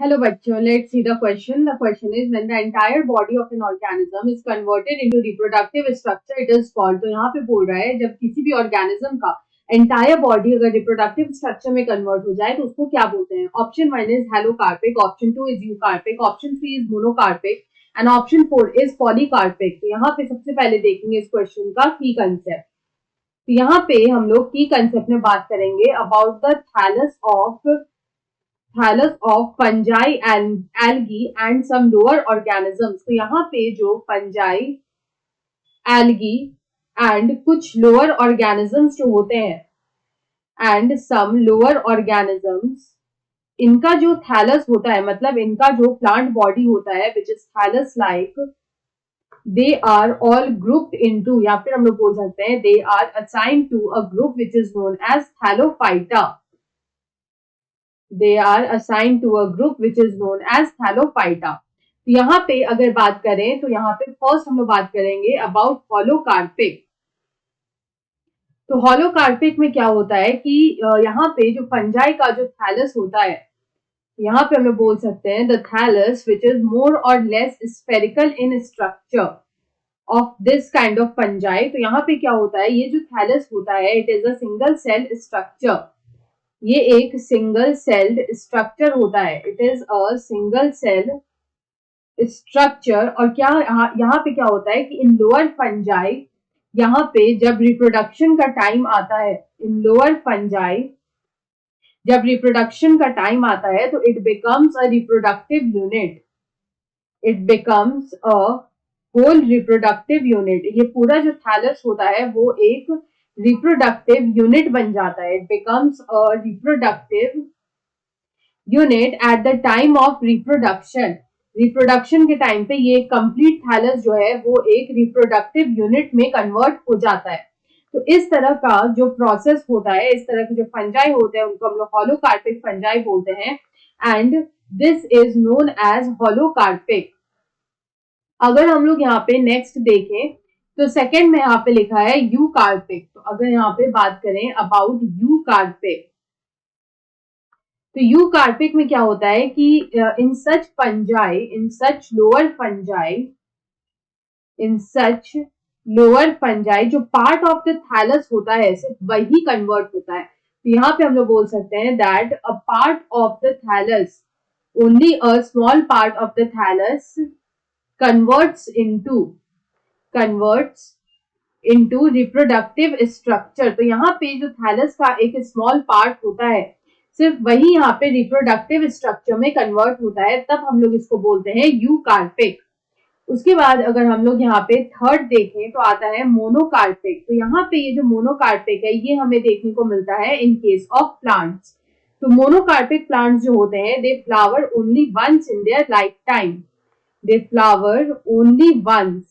Hello bachcho, let's see the question. The question is when the entire body of an organism is converted into reproductive structure, it is called. तो यहाँ पे बोल रहा है जब किसी भी organism का entire body अगर reproductive structure में convert हो जाए तो उसको क्या बोलते हैं? Option 1 is halocarpic, option 2 is eucarpic, option 3 is monocarpic and option 4 is polycarpic. तो यहाँ पे सबसे पहले देखेंगे इस question का key concept. तो यहाँ पे हम लोग key concept में बात करेंगे about the thallus of fungi and algae and some lower organisms. तो यहाँ पे जो fungi, algae and कुछ lower organisms जो होते हैं and some lower organisms, इनका जो thallus होता है मतलब इनका जो plant body होता है which is thallus like, they are all grouped into, या फिर हम लोग बोल सकते हैं they are assigned to a group which is known as thallophyta. They are assigned to a group which is known as thallophyta. तो यहाँ पे अगर बात करें तो यहाँ पे फर्स्ट हम लोग बात करेंगे अबाउट हॉलोकार्पिक. तो हॉलोकार्पिक में क्या होता है कि यहाँ पे जो फंजाई का जो थैलस होता है, यहाँ पे हम लोग बोल सकते हैं the thallus which is more or less spherical in structure of this kind of fungi. तो यहाँ पे क्या होता है, ये जो थैलस होता है it is a single cell structure. ये एक सिंगल सेल्ड स्ट्रक्चर होता है. It is a single cell structure. और क्या यहाँ पे क्या होता है कि इन लोअर फंजाई, यहाँ पे जब रिप्रोडक्शन का टाइम आता है, इन लोअर फंजाई जब रिप्रोडक्शन का टाइम आता है तो it becomes a reproductive unit. It becomes a whole reproductive unit. ये पूरा जो थैलस होता है वो एक रिप्रोडक्टिव यूनिट बन जाता है. It becomes a reproductive unit at the time of reproduction. Reproduction के टाइम पे ये कंप्लीट थैलस जो है वो एक रिप्रोडक्टिव यूनिट में कन्वर्ट हो जाता है. तो इस तरह का जो प्रोसेस होता है, इस तरह के जो फंजाई होते हैं उनको हम लोग हॉलोकार्पिक फंजाई बोलते हैं and this is known as holocarpic. अगर हम लोग यहाँ पे नेक्स्ट देखें तो सेकेंड में यहाँ पे लिखा है यूकार्पिक. तो अगर यहाँ पे बात करें अबाउट यूकार्पिक, तो यूकार्पिक में क्या होता है कि इन सच फंजाई, इन सच लोअर फंजाई, इन सच लोअर फंजाई जो पार्ट ऑफ द थैलस होता है सिर्फ वही कन्वर्ट होता है. तो यहाँ पे हम लोग बोल सकते हैं that a part of the thallus, only a small part of the thallus converts into reproductive structure. तो यहाँ पे जो थैलस का एक स्मॉल पार्ट होता है सिर्फ वही यहाँ पे रिप्रोडक्टिव स्ट्रक्चर में कन्वर्ट होता है, तब हम लोग इसको बोलते हैं यूकार्पिक. उसके बाद अगर हम लोग यहाँ पे थर्ड देखें तो आता है मोनोकार्पिक. तो यहाँ पे ये जो मोनोकार्पिक है ये हमें देखने को मिलता है इन केस ऑफ प्लांट्स. तो मोनोकार्पिक प्लांट्स जो होते हैं they flower only once in their lifetime. They flower only once.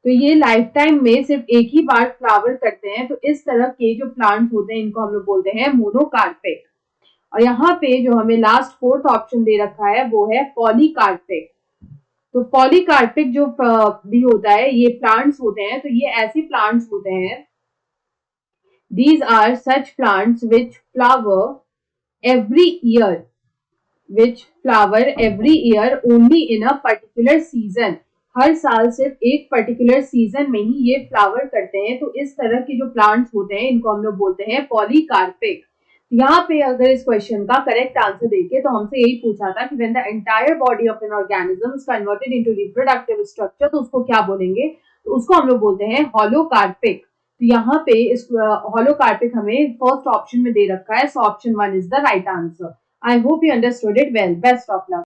तो ये लाइफ टाइम में सिर्फ एक ही बार फ्लावर करते हैं. तो इस तरह के जो प्लांट्स होते हैं इनको हम लोग बोलते हैं मोनोकार्पिक. और यहाँ पे जो हमें लास्ट फोर्थ ऑप्शन दे रखा है वो है पॉलीकार्पिक. तो पॉलीकार्पिक जो भी होता है ये प्लांट्स होते हैं. तो ये ऐसे प्लांट्स होते हैं, these are such plants which flower every year, which flower every year only in a particular season. हर साल सिर्फ एक पर्टिकुलर सीजन में ही ये फ्लावर करते हैं. तो इस तरह के जो प्लांट्स होते हैं इनको हम लोग बोलते हैं पॉलीकार्पिक. यहाँ पे अगर इस क्वेश्चन का करेक्ट आंसर देखें तो हमसे यही पूछा था कि when the entire body of an organism is converted into reproductive structure, तो उसको क्या बोलेंगे? तो उसको हम लोग बोलते हैं हॉलोकार्पिक. तो यहाँ पे इस हॉलोकार्पिक हमें फर्स्ट ऑप्शन में दे रखा है, so option 1 is the right answer. I hope you understood it well. Best of luck.